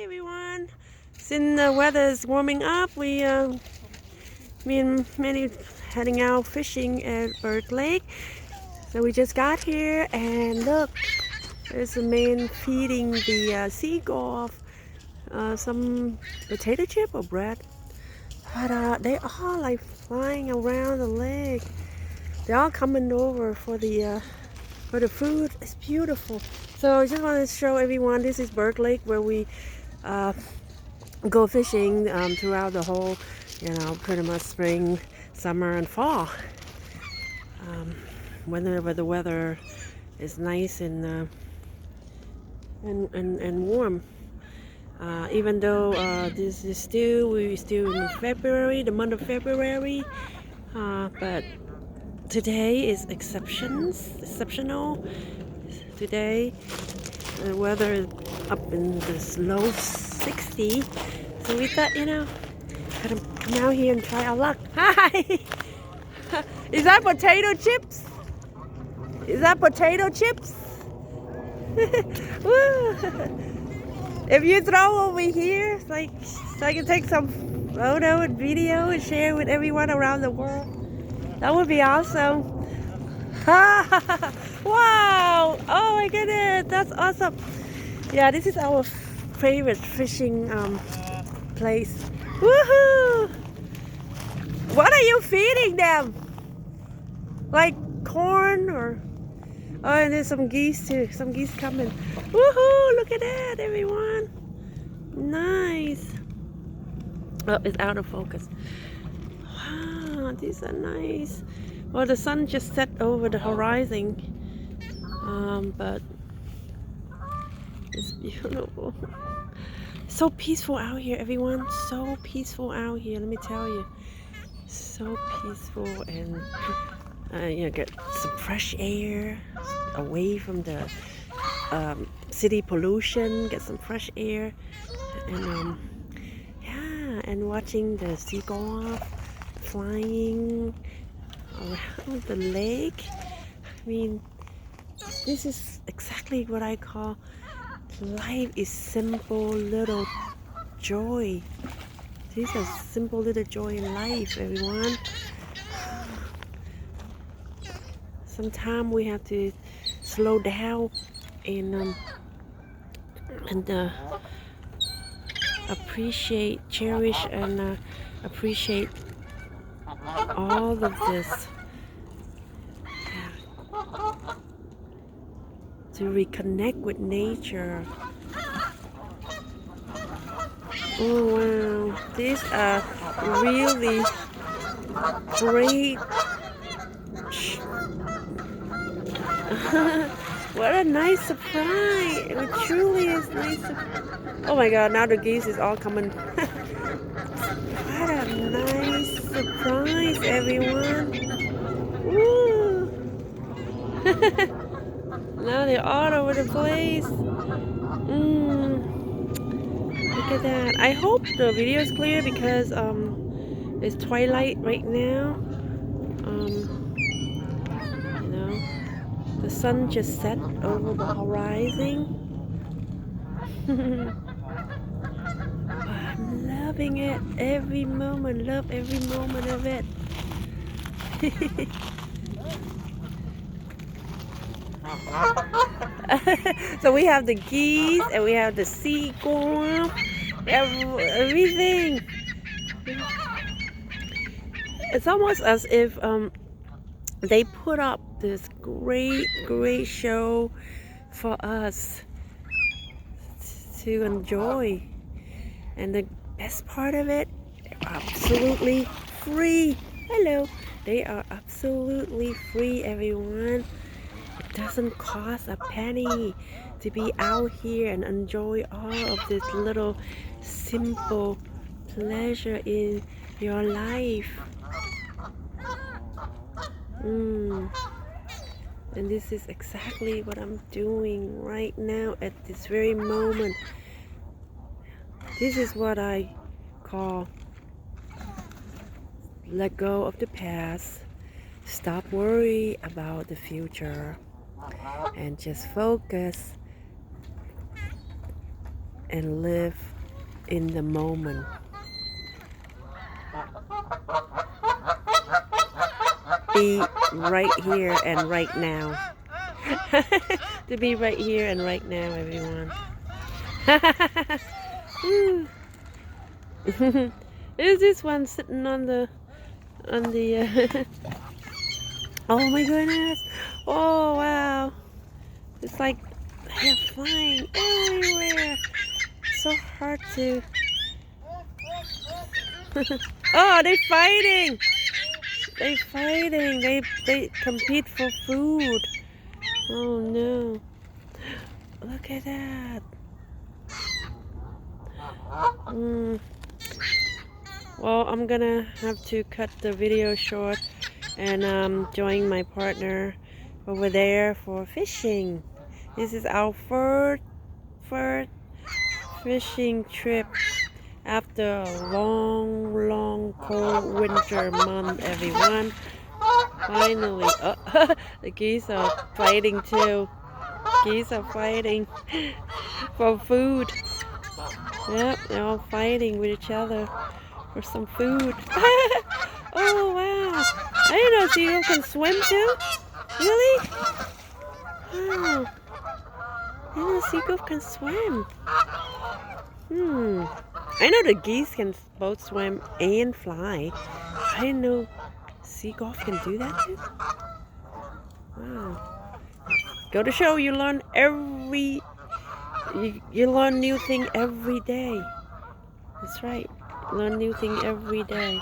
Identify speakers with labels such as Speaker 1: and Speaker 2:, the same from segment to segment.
Speaker 1: everyone. Since the weather is warming up, me and Manny heading out fishing at Burke Lake. So we just got here and look, there's a man feeding the seagull some potato chip or bread. But they all like flying around the lake. They're all coming over for the food. It's beautiful. So I just wanted to show everyone this is Burke Lake where we go fishing throughout the whole, pretty much spring, summer, and fall. Whenever the weather is nice and warm. Even though this is we're still in February, the month of February, but today is exceptional. Today the weather is up in this low 60, so we thought, gotta come out here and try our luck. Hi! Is that potato chips? Is that potato chips? Woo! If you throw over here, like, so I can take some photo and video and share with everyone around the world, that would be awesome. Wow! Oh my goodness, that's awesome. Yeah, this is our favorite fishing place. Woohoo! What are you feeding them? Like corn or? Oh, and there's some geese too. Some geese coming. Woohoo! Look at that, everyone. Nice. Oh, it's out of focus. Wow, these are nice. Well, the sun just set over the horizon. But it's beautiful. So peaceful out here, everyone. So peaceful out here. Let me tell you. So peaceful, and get some fresh air away from the city pollution. Get some fresh air, and and watching the seagulls flying around the lake. I mean, this is exactly what I call life is simple little joy. These are simple little joy in life, everyone. Sometimes we have to slow down and appreciate, cherish, and appreciate all of this. To reconnect with nature. Oh wow, these are really great. What a nice surprise. It truly is nice. Oh my god, now the geese is all coming. What a nice surprise, everyone. Woo. Now they're all over the place. Look at that. I hope the video is clear because it's twilight right now. The sun just set over the horizon. I'm loving it. Every moment. Love every moment of it. So we have the geese and we have the seagull. Everything. It's almost as if they put up this great show for us to enjoy, and the best part of it, absolutely free. Hello. They are absolutely free, everyone. It doesn't cost a penny to be out here and enjoy all of this little simple pleasure in your life. And this is exactly what I'm doing right now at this very moment. This is what I call let go of the past, stop worrying about the future, and just focus and live in the moment. Be right here and right now. To be right here and right now, everyone. There's this one sitting on the oh my goodness. Oh wow. It's like they're flying everywhere. So hard to oh, they're fighting. They're fighting. They compete for food. Oh no. Look at that. Well, I'm gonna have to cut the video short and join my partner over there for fishing. This is our first fishing trip after a long cold winter month, everyone. Finally, the geese are fighting too. Geese are fighting for food. Yep, they're all fighting with each other for some food. Oh wow! I didn't know seagulls can swim too. Really? Oh, I didn't know seagulls can swim. I know the geese can both swim and fly. I didn't know seagulls can do that too. Wow. Go to show you learn you learn new thing every day. That's right. Learn new thing every day.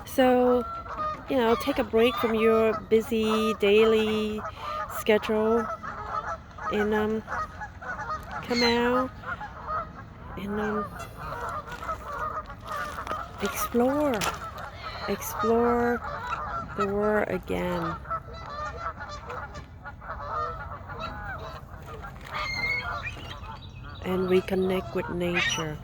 Speaker 1: So, you know, take a break from your busy daily schedule and come out and explore the world again. And reconnect with nature.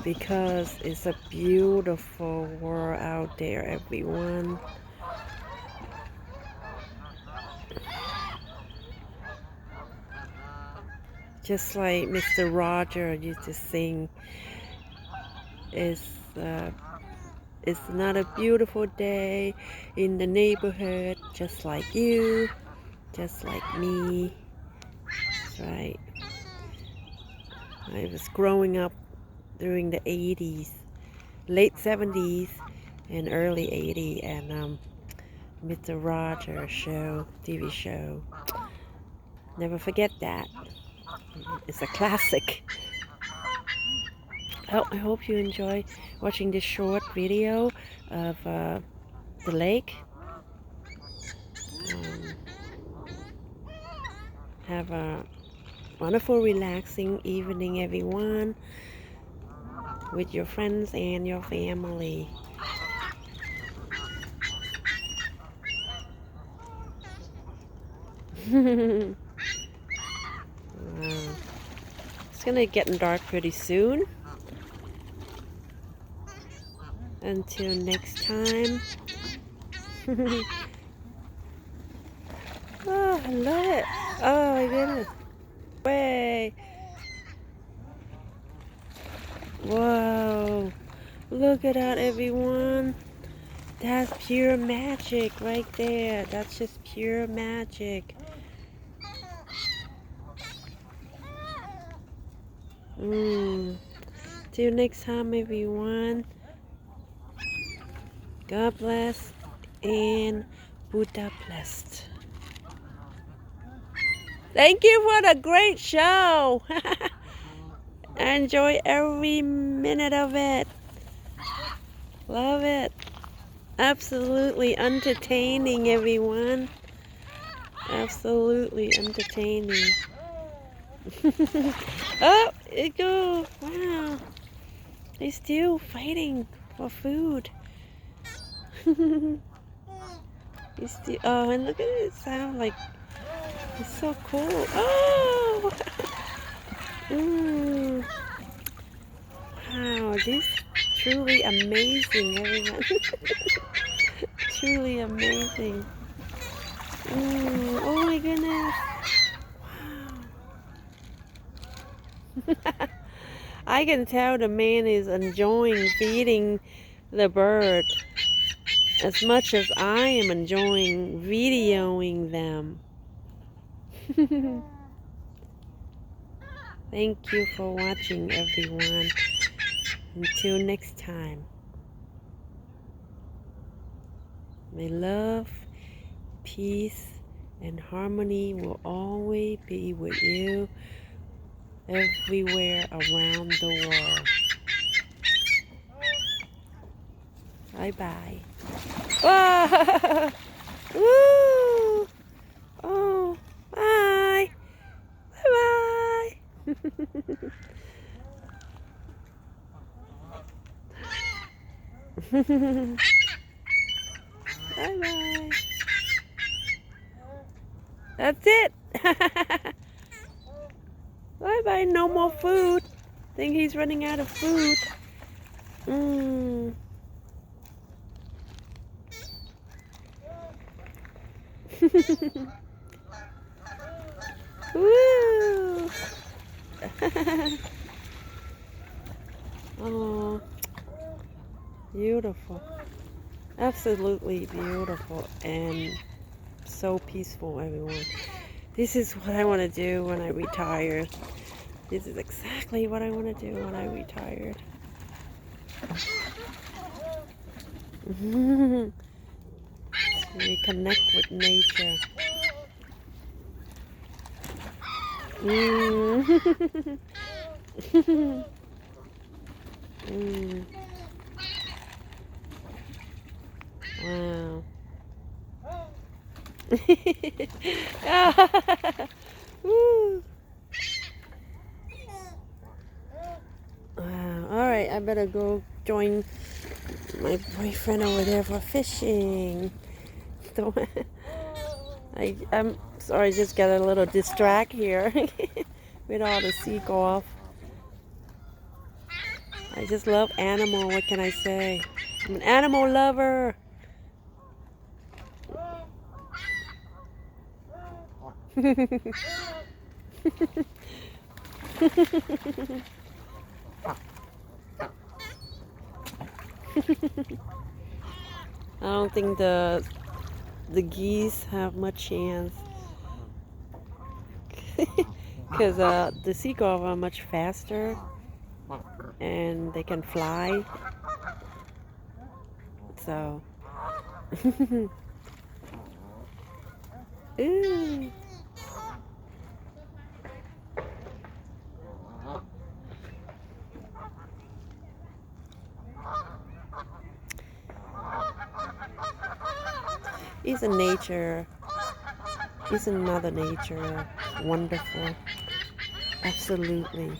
Speaker 1: Because it's a beautiful world out there, everyone. Just like Mr. Roger used to sing, it's not a beautiful day in the neighborhood, just like you, just like me. That's right. I was growing up during the 80s, late 70s and early 80s, and Mr. Roger show, TV show. Never forget that. It's a classic. Oh, I hope you enjoy watching this short video of the lake. Have a wonderful, relaxing evening, everyone, with your friends and your family. Wow. It's gonna get dark pretty soon. Until next time. Oh, I love it. Oh my goodness. Way. Whoa. Look at that, everyone. That's pure magic right there. That's just pure magic. Till next time, everyone. God bless and Buddha blessed. Thank you for the great show. I enjoy every minute of it. Love it. Absolutely entertaining, everyone. Absolutely entertaining. Oh, it goes. Wow. They're still fighting for food. You still, oh, and look at it sound like it's so cool. Oh, wow, this truly amazing, everyone. Truly amazing. Oh my goodness. Wow. I can tell the man is enjoying feeding the bird as much as I am enjoying videoing them. Thank you for watching, everyone. Until next time. May love, peace, and harmony will always be with you everywhere around the world. Bye-bye. Whoa! Woo! Oh, bye! Bye-bye! Bye-bye. That's it. Bye-bye. No more food. Think he's running out of food. Woo! Oh, beautiful. Absolutely beautiful and so peaceful, everyone. This is what I want to do when I retire. This is exactly what I want to do when I retire. Reconnect with nature. Wow. Woo. Wow. All right, I better go join my boyfriend over there for fishing. I'm sorry, I just got a little distracted here with all the seagulls. I just love animal. What can I say? I'm an animal lover. I don't think the geese have much chance because the seagulls are much faster and they can fly. So, ooh. Isn't nature, isn't Mother Nature wonderful? Absolutely.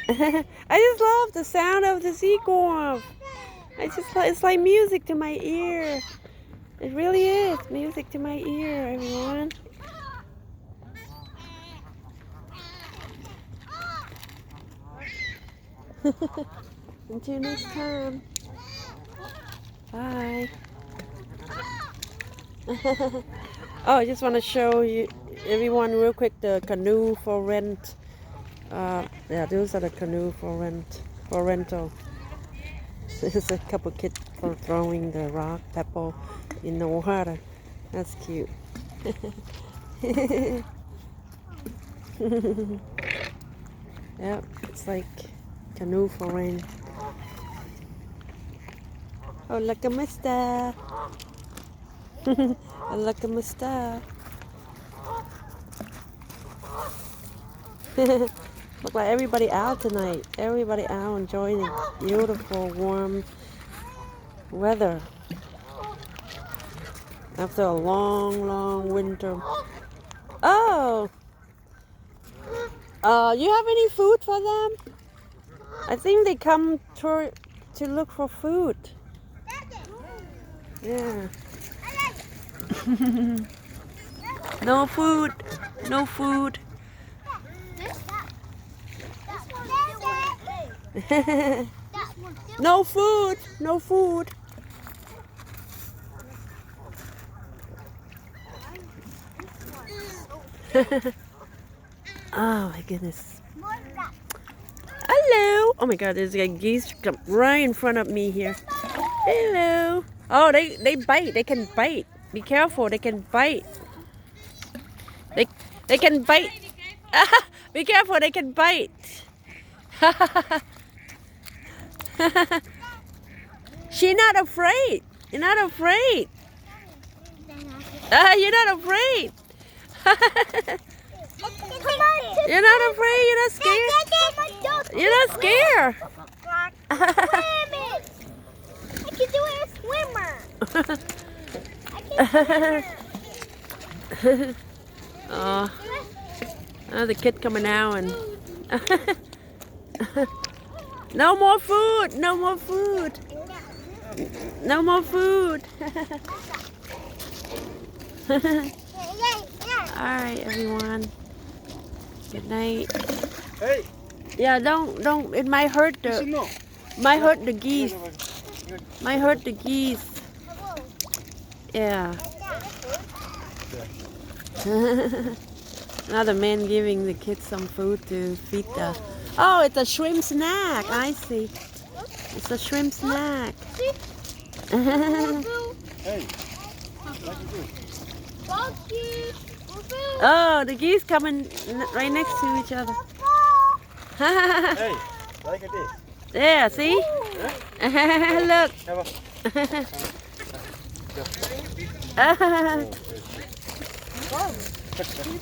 Speaker 1: I just love the sound of the seagull. It's like music to my ear. It really is music to my ear, everyone. Until next time. Bye. Oh, I just want to show you everyone real quick the canoe for rent. Yeah, those are the canoe for rental. There's a couple kids for throwing the rock pebble in the water. That's cute. Yep, it's like canoe for rent. Oh, look at my star. Look at my star. Look like everybody out tonight. Everybody out enjoying the beautiful, warm weather. After a long, long winter. Oh! You have any food for them? I think they come to look for food. Yeah. No food. No food. No food. No food. Oh my goodness. Hello. Oh my God, there's a geese come right in front of me here. Hello. Oh, they bite. They can bite. Be careful. They can bite. They can bite. Be careful. They can bite. She's not afraid. You're not afraid. You're not afraid. You're not afraid. You're not scared. You're not scared.
Speaker 2: I can do it as a swimmer.
Speaker 1: Oh, the kid coming out and no more food. No more food. No more food. Alright, everyone. Good night.
Speaker 3: Hey.
Speaker 1: Yeah, don't. It might hurt the geese. Might hurt the geese. Yeah. Another man giving the kids some food to feed the. Oh, it's a shrimp snack. I see. It's a shrimp snack.
Speaker 3: Hey.
Speaker 1: Oh, the geese coming right next to each other.
Speaker 3: Hey, like this.
Speaker 1: Yeah, see? Look.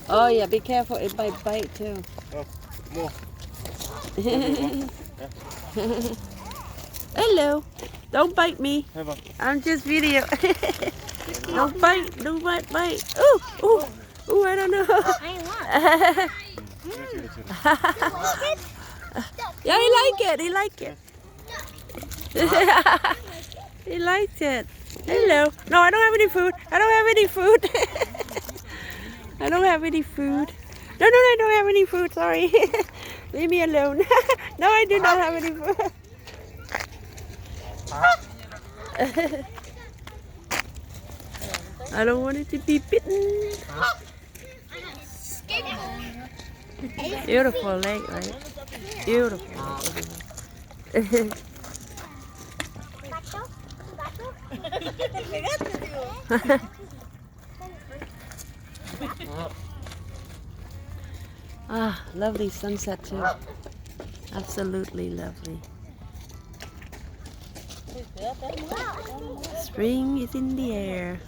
Speaker 1: Oh yeah, be careful, it might bite too.
Speaker 3: Oh, more.
Speaker 1: Hello. Don't bite me. I'm just video. Don't bite. Don't bite. Ooh, ooh, ooh, I don't know. Yeah, he like it. He like it. He liked it. Hello. No, I don't have any food. I don't have any food. I don't have any food. No, I don't have any food. Sorry. Leave me alone. No, I do not have any food. I don't want it to be bitten. Beautiful lake, right? Beautiful. Ah, lovely sunset too. Absolutely lovely. Spring is in the air.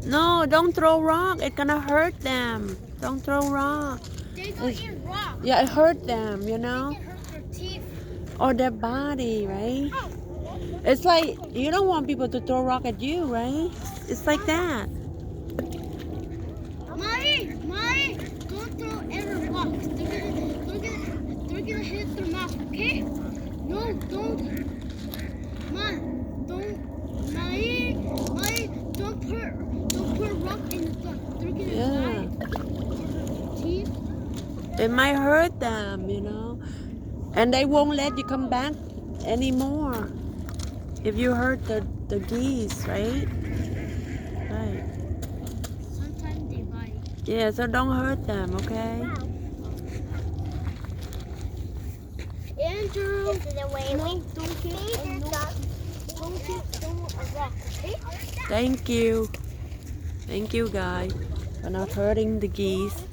Speaker 1: No, don't throw rock. It's gonna hurt them. Don't throw rock.
Speaker 2: They don't eat rock.
Speaker 1: Yeah, it hurt them, you know?
Speaker 2: It can hurt their teeth.
Speaker 1: Or their body, right? It's like you don't want people to throw rock at you, right? It's like that.
Speaker 2: Mommy, don't throw every rock. They're gonna hit their mouth, okay? No, don't. Mom, don't. Mommy, don't put a rock in the gun. They're gonna die. Teeth.
Speaker 1: It might hurt them, you know? And they won't let you come back anymore if you hurt the geese, right? Right.
Speaker 2: Sometimes they bite.
Speaker 1: Yeah, so don't hurt them, okay?
Speaker 2: Andrew, don't throw a rock, okay?
Speaker 1: Thank you. Thank you, guys, for not hurting the geese.